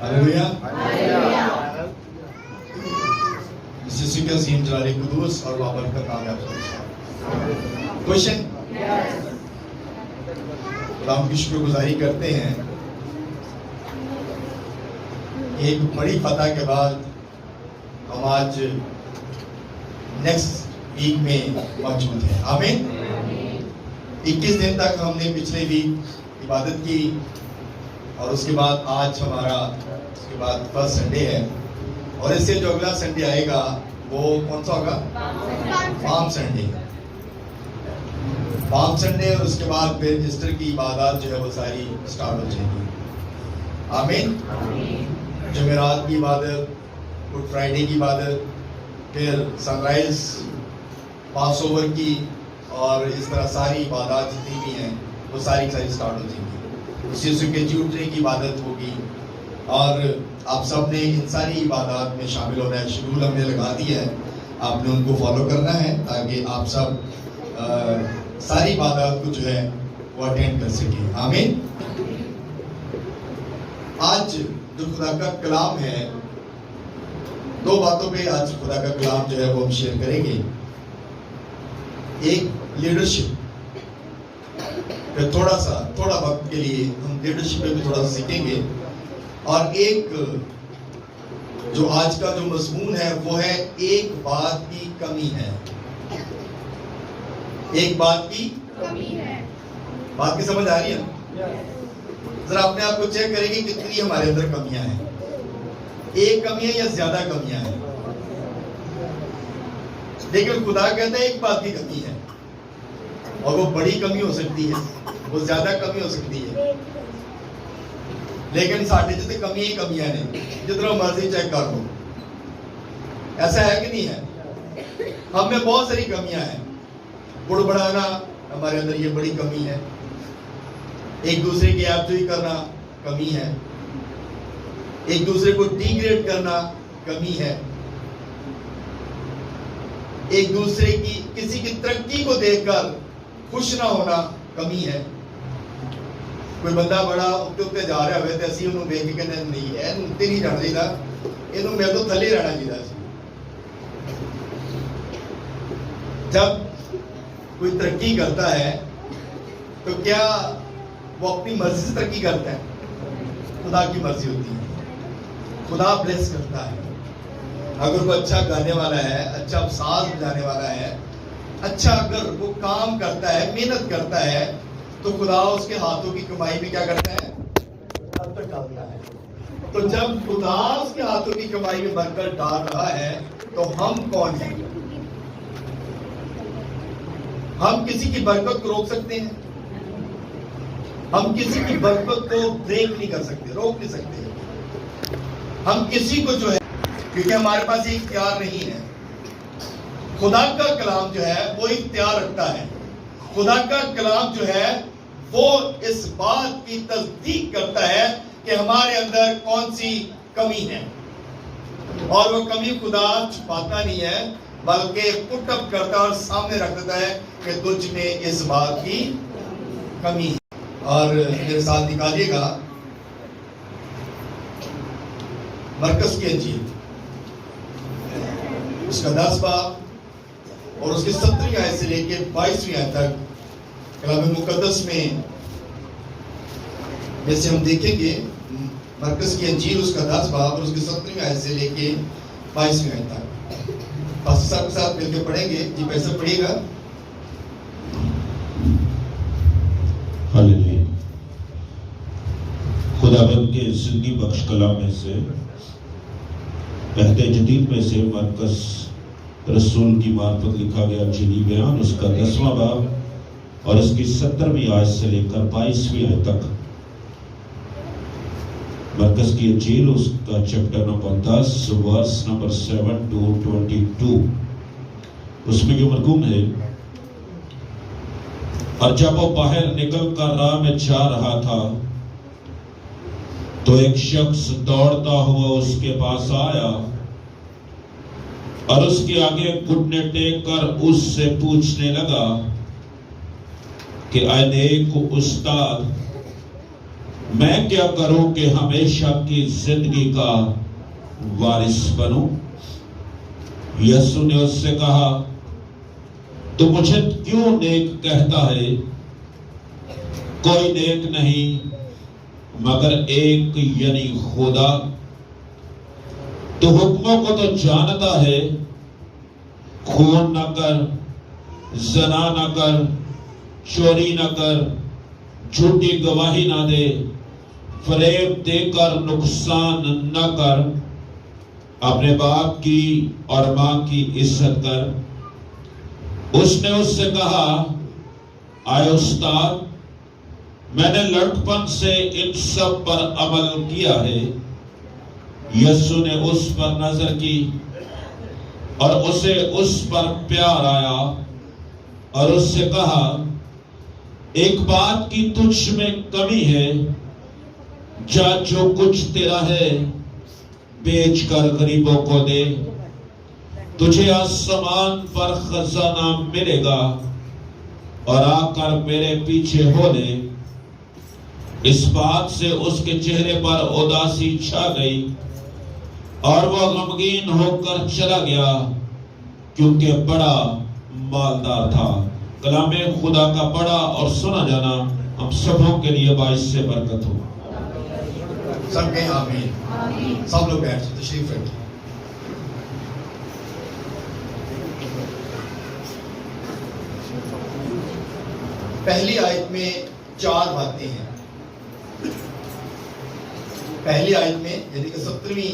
Hallelujah. यीशु का scene जलाले Quddus और बाबर का कामयाब क्वेश्चन। हम की शुक्रगुजारी करते हैं। एक बड़ी फतह के बाद हम आज नेक्स्ट वीक में मौजूद हैं। आमीन। 21 दिन तक हमने पिछले वीक इबादत की और उसके बाद आज हमारा उसके बाद फर्स्ट संडे है और इससे जो अगला संडे आएगा वो कौन सा होगा? Palm Sunday. पाम संडे और उसके बाद फिर ईस्टर की इबादत जो है वो सारी स्टार्ट हो जाएगी। आमीन। जुमेरात की इबादत, गुड फ्राइडे की इबादत, फिर सनराइज, पास ओवर की और इस तरह सारी इबादत जितनी भी हैं वो सारी स्टार्ट हो जाएंगी। उस यीशु के जी उठने की इबादत होगी और आप सब ने इन सारी इबादत में शामिल होना है। शेड्यूल हमने लगा दिया है, आपने उनको फॉलो करना है ताकि आप सब सारी इबादत को जो है वो अटेंड कर सकें। आमीन। आज जो खुदा का कलाम है, दो बातों पे आज खुदा का कलाम जो है वो हम शेयर करेंगे। एक लीडरशिप, फिर थोड़ा वक्त के लिए हम लीडरशिप पे भी थोड़ा सा सीखेंगे और एक जो आज का जो मजमून है वो है एक बात की कमी है। एक बात की कमी है। बात की समझ आ रही है? जरा अपने आप को चेक करेंगे कितनी हमारे अंदर कमियां हैं। एक कमी है या ज्यादा कमियां हैं? लेकिन खुदा कहता है एक बात की कमी है और वो बड़ी कमी हो सकती है, वो ज्यादा कमी हो सकती है, लेकिन साढ़े जितने कमी ही कमियां नहीं, जितना मर्जी चेक कर लो। ऐसा है कि नहीं है? हम में बहुत सारी कमियां हैं। बुड़बड़ाना हमारे अंदर ये बड़ी कमी है। एक दूसरे की आपजोई करना कमी है। एक दूसरे को डिग्रेड करना कमी है। एक दूसरे की किसी की तरक्की को देखकर खुश ना होना कमी है। कोई बंदा बड़ा उत्ते जा रहा हो तो असं उन्होंने देख के कहते नहीं है उत्ते नहीं जाना चाहिए, इन्हों मेरे तो थले रहना चाहिए। जब कोई तरक्की करता है तो क्या वो अपनी मर्जी से तरक्की करता है? खुदा की मर्जी होती है। खुदा ब्लेस करता है। अगर वो अच्छा गाने वाला है, अच्छा साज बजाने वाला है, अच्छा अगर वो काम करता है, मेहनत करता है, तो खुदा उसके हाथों की कमाई में क्या करता है? बरकत डालता है। तो जब खुदा उसके हाथों की कमाई में बरकत डाल रहा है तो हम कौन हैं? हम किसी की बरकत को रोक सकते हैं? हम किसी की बरकत को ब्रेक नहीं कर सकते, रोक नहीं सकते। हम किसी को जो है, क्योंकि हमारे पास ये इख्तियार नहीं है। खुदा का कलाम जो है वो इख्तियार रखता है। खुदा का कलाम जो है वो इस बात की तस्दीक करता है कि हमारे अंदर कौन सी कमी है, और वो कमी खुदा छुपाता नहीं है बल्कि पुट अप करता और सामने रख देता है कि तुझ में इस बात की कमी है। और मेरे साथ निकालिएगा मरकस की अंजील, उसका 10 बाब और उसके 17वीं आयत से लेकर 22वीं आयत तक कलाम मुकद्दस में जैसे हम देखेंगे। मरकस की अंजील उसका 10 बाब और उसके 17वीं आयत से लेके 22वीं आयत तक पास्टर के साथ मिलकर पढ़ेंगे। जी पैसा पढ़िएगा। हालेलुया। खुदाबंद के जिंदगी बख्श कलाम में से अहद जदीद में से मरकस रसूल की मार्फत लिखा गया इंजीली बयान उसका 10वां बाब और इसकी 17वीं आयत से लेकर 22वीं आयत तक। मरकस की इंजील उसका chapter number 10 verse number 7 to 22। उसमें जो मरकूम है, और जब वो बाहर निकल कर राह में जा रहा था तो एक शख्स दौड़ता हुआ उसके पास आया और उसके आगे घुटने टेक कर उससे पूछने लगा कि अनेक उस्ताद, मैं क्या करूं कि हमेशा की जिंदगी का वारिस बनूं? यीशु ने उससे कहा, तू मुझे क्यों नेक कहता है? कोई नेक नहीं मगर एक, यानी खुदा। तू हुक्मों को तो जानता है, खून न कर, जना न कर, चोरी न कर, झूठी गवाही न दे, फरेब देकर नुकसान न कर, अपने बाप की और मां की इज्जत कर। उसने उससे कहा, आए उस्ताद, मैंने लड़कपन से इन सब पर अमल किया है। यीशु ने उस पर नजर की और उसे उस पर प्यार आया और उससे कहा, एक बात की तुझ में कमी है, जा जो कुछ तेरा है बेच कर गरीबों को दे, तुझे आसमान पर खजाना मिलेगा, और आकर मेरे पीछे हो ले। इस बात से उसके चेहरे पर उदासी छा गई और वह गमगीन होकर चला गया, क्योंकि बड़ा मालदार था। कलामे खुदा का पढ़ा और सुना जाना हम सबों के लिए बाइस से बरकत हो। सब कहें आमीन। सब लोग बैठ जाओ, तशरीफ रखिए। पहली आयत में 4 बातें हैं। पहली आयत में यानी कि 17वीं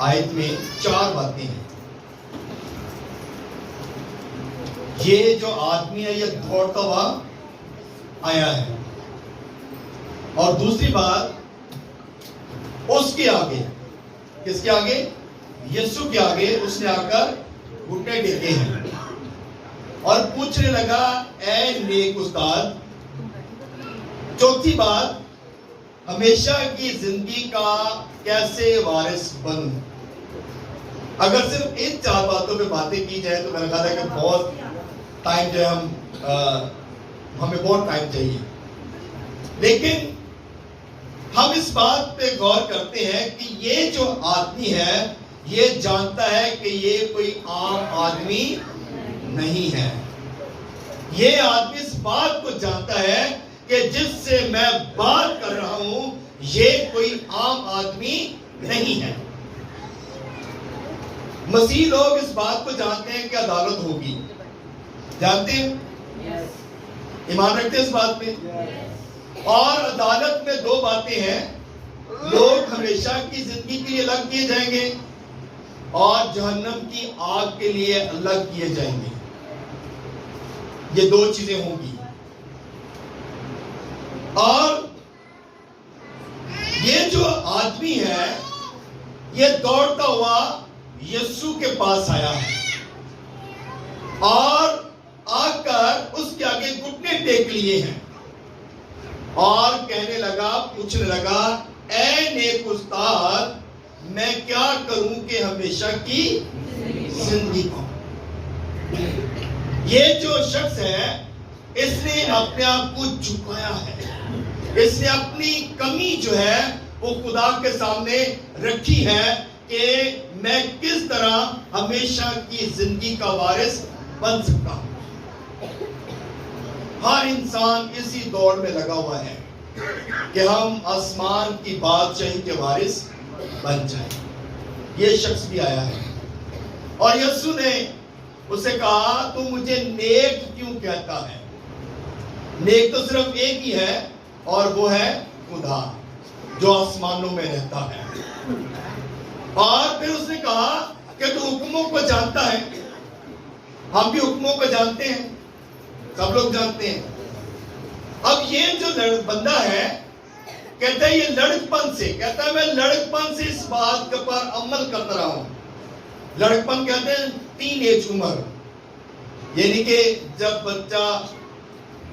आयत में 4 बातें हैं। ये जो आदमी है ये दौड़ता हुआ आया है, और दूसरी बात, उसके आगे, किसके आगे? यीशु के आगे उसने आकर घुटने टेके हैं और पूछने लगा, ऐ नेक उस्ताद। चौथी बात, हमेशा की जिंदगी का कैसे वारिस बनूं? अगर सिर्फ इन 4 बातों पे बातें की जाए तो मेरा ख्याल है कि बहुत टाइम जो है हमें बहुत टाइम चाहिए। लेकिन हम इस बात पे गौर करते हैं कि ये जो आदमी है ये जानता है कि ये कोई आम आदमी नहीं है। ये आदमी इस बात को जानता है कि जिससे मैं बात कर रहा हूं ये कोई आम आदमी नहीं है। मसीह लोग इस बात को जानते हैं कि अदालत होगी। जानते हैं? ईमान रखते हैं इस बात पे? और अदालत में 2 बातें हैं। लोग हमेशा की जिंदगी के लिए अलग किए जाएंगे और जहन्नम की आग के लिए अलग किए जाएंगे। ये 2 चीजें होंगी। और ये जो आदमी है ये दौड़ता हुआ यीशु के पास आया है और आकर उसके आगे घुटने टेक लिए हैं और कहने लगा, पूछने लगा, ऐ नेक उस्ताद, मैं क्या करूं कि हमेशा की जिंदगी पाऊं? ये जो शख्स है इसने अपने आप को झुकाया है। इसने अपनी कमी जो है वो खुदा के सामने रखी है कि मैं किस तरह हमेशा की जिंदगी का वारिस बन सकता हूं। हर इंसान इसी दौड़ में लगा हुआ है कि हम आसमान की बादशाही के वारिस बन जाए। ये शख्स भी आया है और यीशु ने उसे कहा, तू मुझे नेक क्यों कहता है? नेक तो सिर्फ एक ही है और वो है खुदा जो आसमानों में रहता है। और फिर उसने कहा कि तू हुक्मों को जानता है। हम भी हुक्मों को जानते हैं, सब लोग जानते हैं। अब ये जो बंदा है कहता है, ये लड़कपन से कहता है, मैं लड़कपन से इस बात के पर अमल करता रहा हूं। लड़कपन कहते हैं टीनेज उम्र, यानी कि जब बच्चा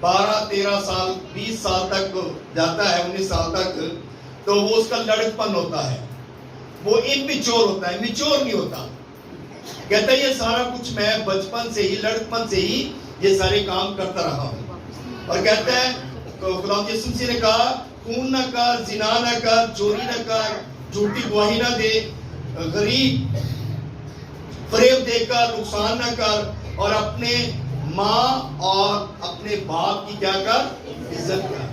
12-13 साल 20 साल तक जाता है, 19 साल तक, तो वो उसका लड़कपन होता है। वो इमेच्योर होता है, मैच्योर नहीं होता। कहता है ये सारा कुछ मैं बचपन से ही, लड़कपन से ही ये सारे काम करता रहा हूं। और कहता है, तो खुदा यीशु मसीह ने कहा, खून न कर, जिना न कर, चोरी न कर, झूठी गवाही न दे, गरीब फरेब देकर नुकसान न कर, और अपने माँ और अपने बाप की क्या कर, इज्जत कर।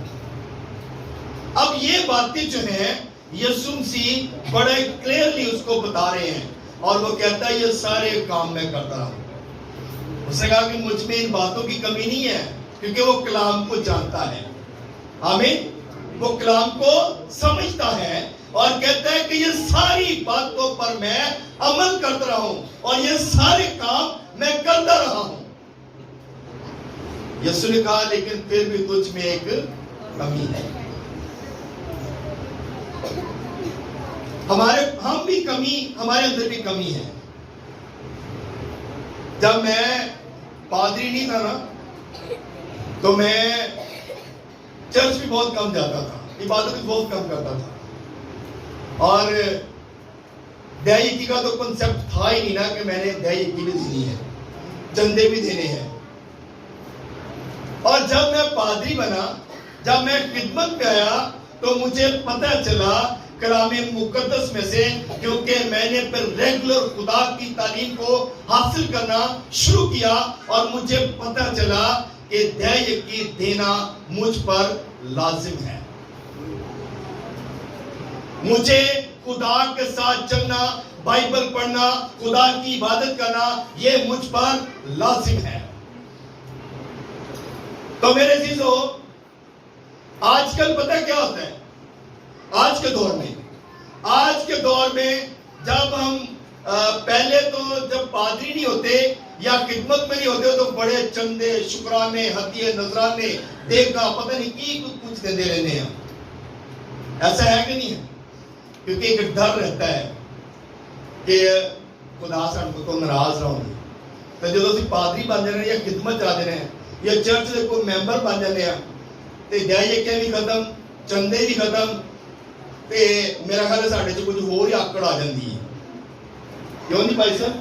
अब ये बातें जो हैं यीशु मसीह बड़े क्लियरली उसको बता रहे हैं, और वो कहता है ये सारे काम मैं करता हूं। उसने कहा कि मुझ में इन बातों की कमी नहीं है, क्योंकि वो कलाम को जानता है। आमीन। वो कलाम को समझता है और कहता है कि ये सारी बातों पर मैं अमल करता रहा हूं और ये सारे काम मैं करता रहा हूं। यीशु ने कहा लेकिन फिर भी तुझ में एक कमी है। हम भी कमी, हमारे अंदर भी कमी है। जब मैं पादरी नहीं था ना, तो मैं चर्च भी बहुत कम जाता था, इबादत भी बहुत कम करता था, और दयायकी का तो कॉन्सेप्ट था ही नहीं ना कि मैंने दयायकी भी देनी है, चंदे भी देने हैं। और जब मैं पादरी बना, जब मैं खिदमत पे आया, तो मुझे पता चला कलामे मुकद्दस में से, क्योंकि मैंने फिर रेगुलर खुदा की तालीम को हासिल करना शुरू किया, और मुझे पता चला कि दयायकी देना मुझ पर लाजिम है। मुझे खुदा के साथ चलना, बाइबल पढ़ना, खुदा की इबादत करना, ये मुझ पर लाजिम है। तो मेरे चीजों, आजकल पता क्या होता है? आज के दौर में जब हम पहले तो जब पादरी नहीं होते या खिदमत में नहीं होते, तो बड़े चंदे, शुक्राने, हदिये, नजराने देगा, पता नहीं की कुछ देते रहने हैं। ऐसा है कि नहीं है? क्योंकि एक डर रहता है कि खुदा सानू तो नाराज ना होगी। तो जो ਅਸੀਂ पादरी बन जाने या खिदमत चला देने या चर्च के कोई मैंबर बन जाने हैं, तो दयायकी भी खत्म, चंदे भी खत्म, ते मेरा ख्याल है साडे च कुछ होर ही आकड़ आ जाती है। क्यों नहीं भाई साहब?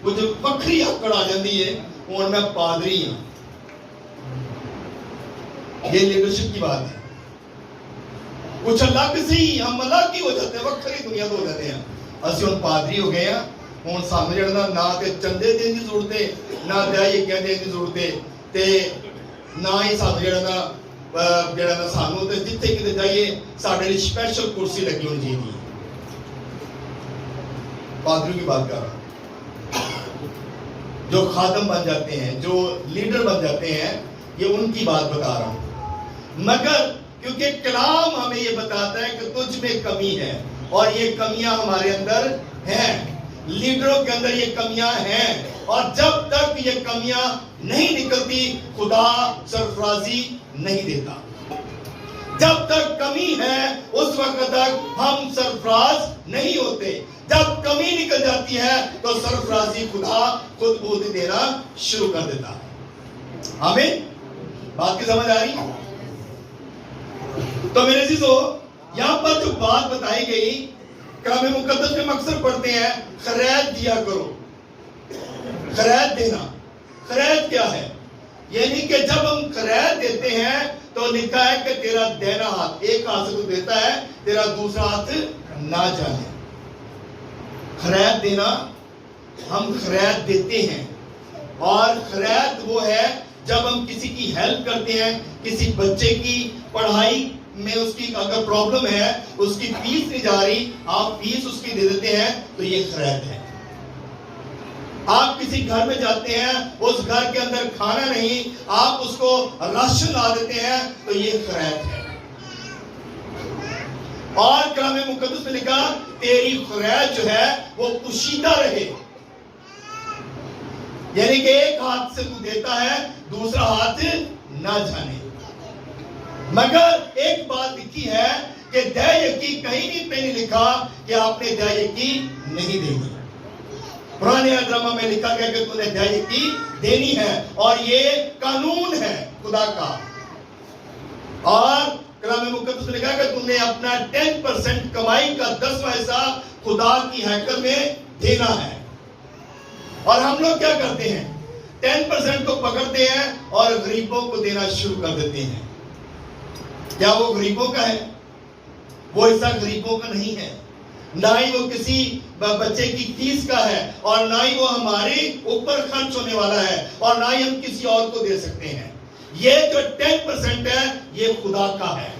कुछ वक्री आकड़ आ जाती है, हुण मैं पादरी हाँ। ये लीडरशिप की बात है। कुछ अलग सी हम अलग ही हो जाते हैं, वक्री दुनिया तो हो जाते हैं। असि हुण पादरी हो गए हैं, हुण सानू जिहड़ा ना ते चंदे देने की जरूरत है, ना दयायकियां देने की जरूरत है, ते ना ही सानू जिहड़ा ना सानू ते जिथे किते जाइए साडे लिए स्पेशल कुर्सी लगी होनी चाहिए। पादरियों की बात कर रहा हूं, जो खादम बन जाते हैं, जो लीडर बन जाते हैं, ये उनकी बात बता रहा हूं। मगर क्योंकि कलाम हमें ये बताता है कि तुझ में कमी है, और ये कमियां हमारे अंदर हैं, लीडरों के अंदर ये कमियां हैं, और जब तक ये कमियां नहीं निकलती खुदा सरफराजी नहीं देता। जब तक कमी है उस वक्त तक हम सरफराज नहीं होते। जब कमी निकल जाती है तो सरफराजी खुदा खुद बूद देना शुरू कर देता। आमीन। बात की समझ आ रही? तो मेरे चीजों, यहां पर जो बात बताई गई, कलाम मुकद्दस में अक्सर पढ़ते हैं खैरात दिया करो। खैरात देना, खैरात क्या है? यानी कि जब हम खैरात देते हैं तो लिखा है कि तेरा देना हाथ, एक हाथ से तू देता है, तेरा दूसरा हाथ ना जाने। खैरात देना, हम खैरात देते हैं, और खैरात वो है जब हम किसी की हेल्प करते हैं, किसी बच्चे की पढ़ाई में उसकी अगर प्रॉब्लम है, उसकी फीस नहीं जा रही, आप फीस उसकी दे देते हैं, तो ये खैरात है। आप किसी घर में जाते हैं, उस घर के अंदर खाना नहीं, आप उसको राशन ला देते हैं, तो ये खैरात है। और कलाम मुकद्दस में लिखा तेरी खैरात जो है वो पोशीदा रहे, यानी कि एक हाथ से तू देता है, दूसरा हाथ ना जाने। मगर एक बात लिखी है कि दयायकी कहीं नहीं पे नहीं लिखा कि आपने दयायकी नहीं देनी। पुराने अहद में लिखा गया कि तूने दयायकी देनी है, और ये कानून है खुदा का। और कलाम मुकद्दस में लिखा कि तूने अपना 10% कमाई का 10वां हिस्सा खुदा की हैकल में देना है। और हम लोग क्या करते हैं? 10% को पकड़ते हैं और गरीबों को देना शुरू कर देते हैं। क्या वो गरीबों का है? वो हिस्सा गरीबों का नहीं है, ना ही वो किसी बच्चे की फीस का है, और ना ही वो हमारे ऊपर खर्च होने वाला है, और ना ही हम किसी और को दे सकते हैं। ये जो 10% है ये खुदा का है।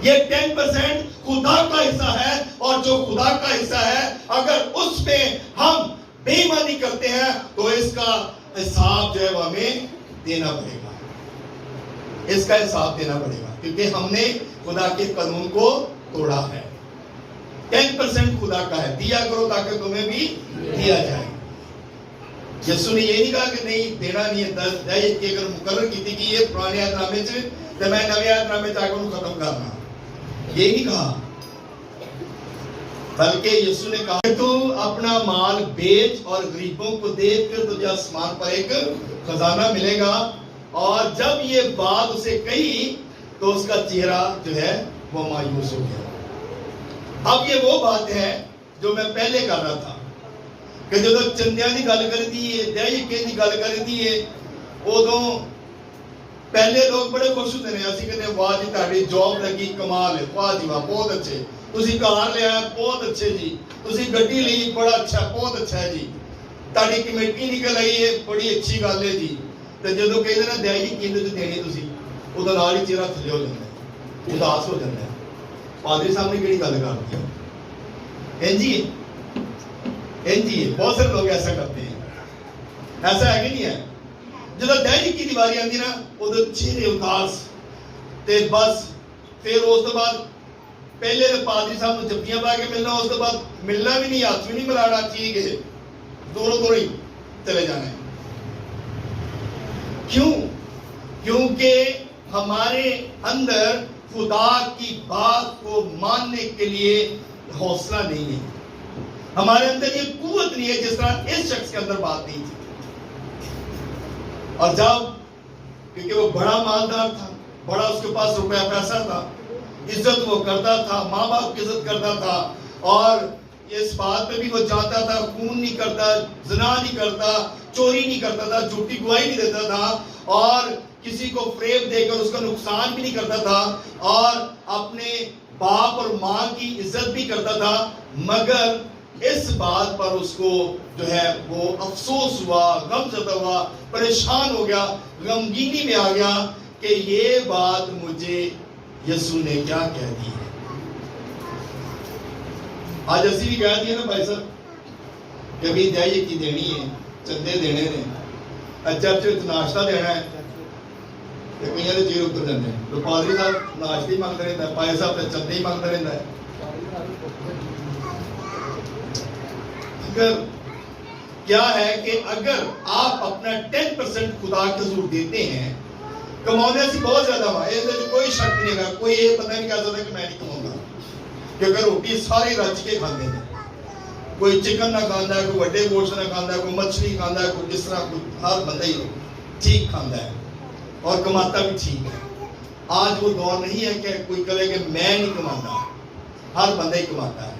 ये 10% खुदा का हिस्सा है, और जो खुदा का हिस्सा है अगर उस पे हम बेईमानी करते हैं तो इसका हिसाब जो है वो हमें देना पड़ेगा। इसका हिसाब देना पड़ेगा, क्योंकि हमने खुदा के कानून को तोड़ा है। 10% खुदा का है, दिया करो ताकि तुम्हें भी दिया जाए। यीशु ने ये नहीं कहा कि नहीं देना नहीं है, 10 की अगर मुकर्रर की थी कि ये पुराने ऐतनामे से तो मैं नवे ऐतनामे जाकर उनको खत्म करना, ये नहीं कहा। बल्कि यीशु ने कहा कि तू अपना माल बेच और गरीबों को दे, फिर तुझे आसमान पर एक खजाना मिलेगा। और जब ये बात उसे कही तो उसका चेहरा जो है वो मायूस हो गया। अब ये वो बात है जो मैं पहले कर रहा था कि जो चंदिया की गल कर दी है, दयाके की गल कर दी है, उदों पहले लोग बड़े खुश होते हैं। असं कहते वाह जी ताड़ी जॉब लगी, कमाल है, वाह जी वाह बहुत अच्छे, तुसी कार लिया बहुत अच्छे जी, तुसी गड्डी ली बड़ा अच्छा, बहुत अच्छा है जी, ताड़ी कमेटी निकल आई है बड़ी अच्छी गल है जी। तो जो कहते ना दया जी केंद्र च देनी तुसी, उदा नाल ही चेहरा थल्ले हो जाता है, उदास हो जाता है। पादरी साहब ने केड़ी गल कर दी? इंजी इंजी बहुत सारे लोग ऐसा करते हैं। ऐसा है कि नहीं है? जो दैनिक की दीवारी आती ना उधर चेहरे उदास, ते बस फिर उस तो बाद पहले तो पादरी साहब को जप्तियां पा के मिलना, उस तो बाद मिलना भी नहीं, हाथ भी नहीं मिलाना, ठीक है दूरों ही चले जाना है। क्यों? क्योंकि हमारे अंदर खुदा की बात को मानने के लिए हौसला नहीं है, हमारे अंदर ये कुव्वत नहीं है जिस तरह इस शख्स के अंदर बात नहीं थी। और जब क्योंकि वो बड़ा मालदार था, बड़ा उसके पास रुपया पैसा था, इज्जत वो करता था, माँ बाप की इज्जत करता था, और इस बात पे भी वो जानता था खून नहीं करता, ज़िना नहीं करता, चोरी नहीं करता था, झूठी गवाही नहीं देता था, और किसी को फ्रेब देकर उसका नुकसान भी नहीं करता था, और अपने बाप और माँ की इज्जत भी करता था। मगर इस बात पर उसको जो है वो अफसोस हुआ, गमज़दा हुआ, परेशान हो गया, गमगीनी में आ गया कि ये बात मुझे यीशु ने क्या कह दी है। आज असी भी कह दिए ना भाई साहब कि भी दयाई की देनी है, चंदे देने ने, चर्च नाश्ता देना है, तो कई के चेहरे उतर जाते हैं। तो पादरी साहब नाश्ते ही मंगते रहता है, भाई साहब तो चंदे ही मंगता रहता है। अगर क्या है कि अगर आप अपना 10% खुदा के हजूर देते हैं, कमाने से बहुत ज्यादा हुआ, कोई शक नहीं है, कोई ये पता नहीं कह सकता कि मैं नहीं कमाऊंगा, क्योंकि रोटी सारी रच के खाते हैं। कोई चिकन ना खाता है, कोई बड़े गोश्त ना खाता है, कोई मछली खाता है, कोई किस तरह, कोई हर बंदा ही ठीक खाता है और कमाता भी ठीक है। आज वो दौर नहीं है कि कोई कहे कि मैं नहीं कमाता, हर बंदा ही कमाता है।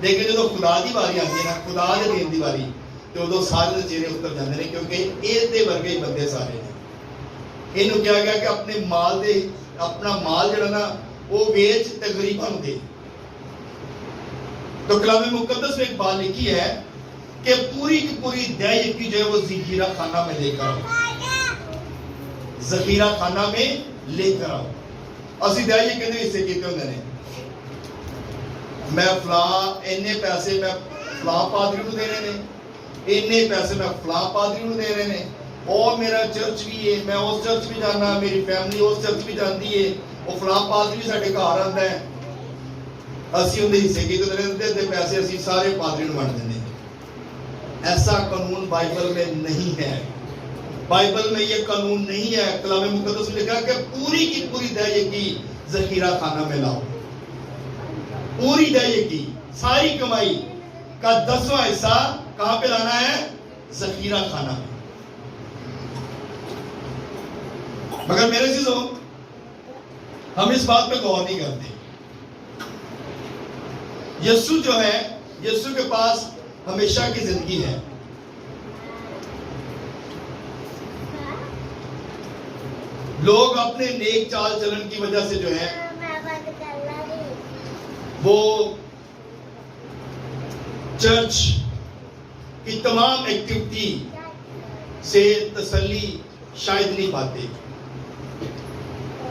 लेकिन जो खुदा की वारी आती है ना, खुदा के देन की वारी, तो उदों सारे चेहरे उतर जाते हैं, क्योंकि ये वर्गे ही बंदे सारे हैं। इन्हों क्या गया कि अपने माल दे, अपना माल जड़ा ना वो बेच ते गरीबां नूं दे। तो कलाम मुकद्दस में एक बात लिखी है कि पूरी की पूरी दयाकी जो है वो ज़खीरा खाना में लेकर आओ, ज़खीरा खाना में लेकर आओ। असि दयाई कहते हिस्से किते होंदे ने, मैं फलां इन्ने पैसे मैं फलां पादरी को देने ने, इन्ने पैसे मैं फलां पादरी को देने ने, और मेरा चर्च भी है, मैं उस चर्च भी जाना, मेरी फैमिली उस चर्च भी जाती है, वो फलां पादरी साडे घर आंदा है, असी उनके हिस्से की तो पैसे असी सारे पादरी को वंड देने। ऐसा कानून बाइबल में नहीं है, बाइबल में ये कानून नहीं है। कलाम मुकद्दस में लिखा कि पूरी की पूरी दयाकी ज़खीरा खाना में लाओ, पूरी दयाकी सारी कमाई का 10वां हिस्सा कहां पे लाना है? ज़खीरा खाना में। मगर मेरे चीजों हम इस बात पे गौर नहीं करते। यीशु जो है, यीशु के पास हमेशा की जिंदगी है। लोग अपने नेक चाल चलन की वजह से जो है वो चर्च की तमाम एक्टिविटी से तसल्ली शायद नहीं पाते।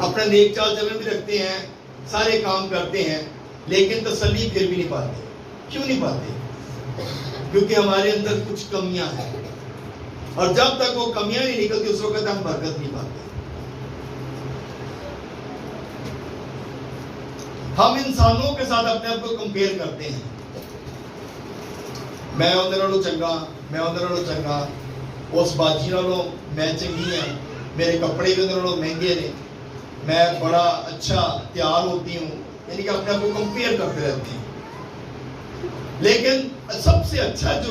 अपना नेक चाल चलन भी रखते हैं, सारे काम करते हैं, लेकिन तसल्ली फिर भी नहीं पाते। क्यों नहीं पाते? क्योंकि हमारे अंदर कुछ कमियां हैं, और जब तक वो कमियां नहीं निकलती उस वक्त हम बरकत नहीं पाते। हम इंसानों के साथ अपने आप को कंपेयर करते हैं, मैं उन्हें नालों चंगा, मैं उन्हें नालों चंगा, उस बाजी नालों मैं चंगी हाँ, मेरे कपड़े भी उन्हें नालों महंगे ने, मैं बड़ा अच्छा तैयार होती हूँ, यानी कि अपने आप को कंपेयर करते रहते हैं। लेकिन सबसे अच्छा जो